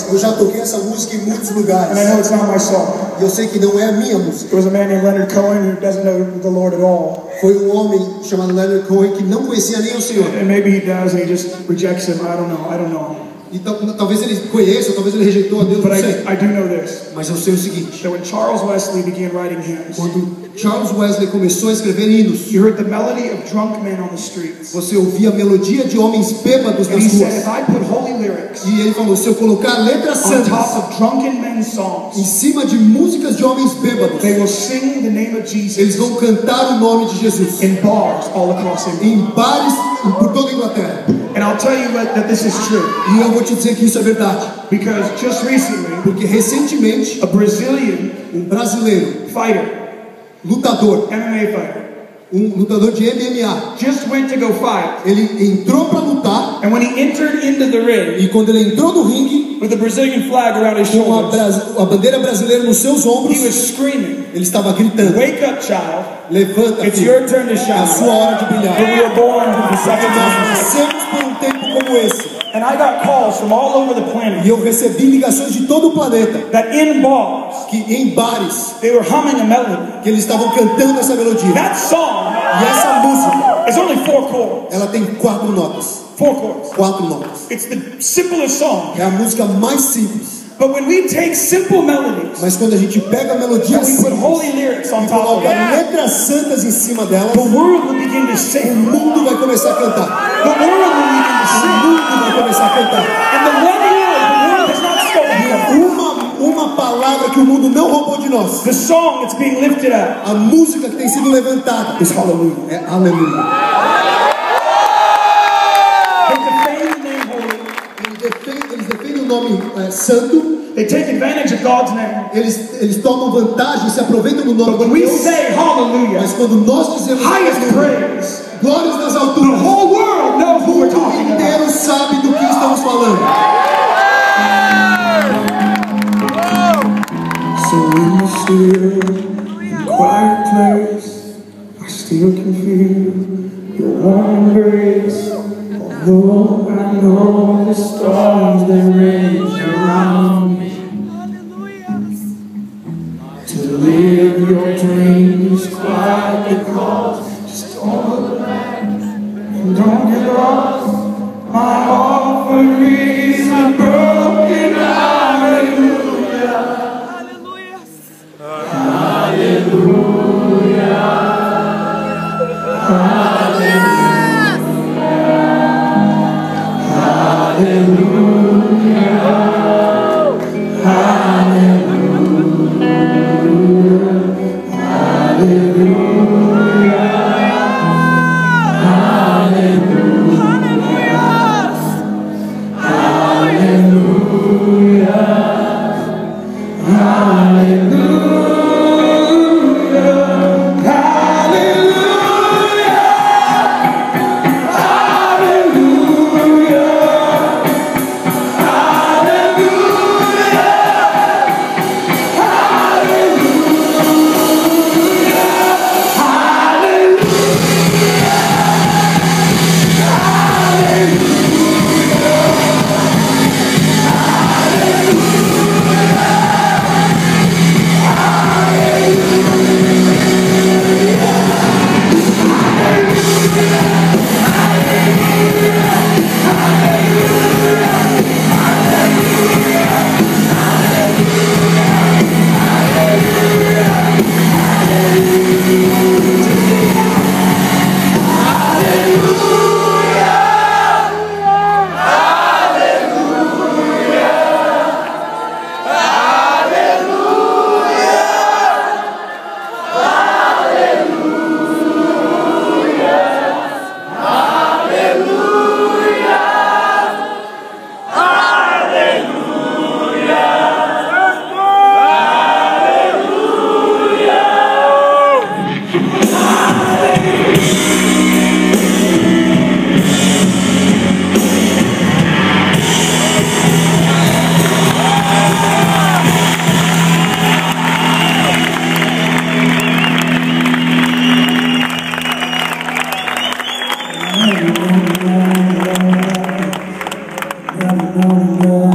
Eu já toquei essa música em muitos lugares. And I know it's not my song. E eu sei que não é a minha música. There was a man named Leonard Cohen who doesn't know the Lord at all. Foi homem chamado Leonard Cohen que não conhecia nem o Senhor. And maybe he does and he just rejects him. I don't know. Então, talvez ele conheça, talvez ele rejeitou a Deus, But não sei. I do know this. Mas eu sei o seguinte. That when Charles Wesley began writing hymns, quando Charles Wesley começou a escrever hinos, you heard the melody of drunk men on the streets. Você ouvia a melodia de homens bêbados nas ruas. If I put holy lyrics, e ele falou, se eu colocar letras santas on top of drunken men's songs, em cima de músicas de homens bêbados, they will sing the name of Jesus. Eles vão cantar o nome de Jesus in bars all across England. Em bares por toda a Inglaterra. And I'll tell you that this is true. E eu vou te dizer que isso é verdade. Because just recently, porque recentemente, a Brazilian brasileiro fighter, lutador, MMA fighter, lutador de MMA, just went to go fight. Ele entrou para lutar. And when he entered into the ring, e quando ele entrou no ringue, with the Brazilian flag around his shoulders, a bandeira brasileira nos seus ombros, he was screaming. Ele estava gritando. Wake up, child. Levanta, It's filho. your turn to shine. É a sua hora de brilhar. We were born for such a time. Nascemos por tempo como esse. And I got calls from all over the planet. E eu recebi ligações de todo o planeta. That in bars, que em bares, they were humming a melody. Que eles estavam cantando essa melodia. That song, e essa música, is only 4 chords. Ela tem 4 notas. 4 chords. 4 notas. It's the simplest song. É a música mais simples. But when we take simple melodies, mas quando a gente pega melodias simples, we put holy lyrics on top of it, letras santas em cima delas, the world will begin to sing. O mundo vai começar a cantar. The world will begin to sing. O mundo vai começar a cantar. And the one word the world has not spoken. Uma palavra que o mundo não roubou de nós. The song that's being lifted up. A música que tem sido levantada. Is hallelujah. É aleluia. Eles defendem o nome santo. They take advantage of God's name. Eles tomam vantagem, se aproveitam do nome de Deus. Say hallelujah, mas quando nós dizemos highest praise, glórias nas alturas, the whole world knows who we're talking about. O mundo inteiro sabe do que estamos falando. So in the still, quiet place, I still can feel your warm embrace. Although I know the storms that rage around me, to live your dreams quietly cause, just don't look back and don't get lost. My offering is a broken hallelujah. Hallelujah. Hallelujah. Hallelujah. Hallelujah. running out.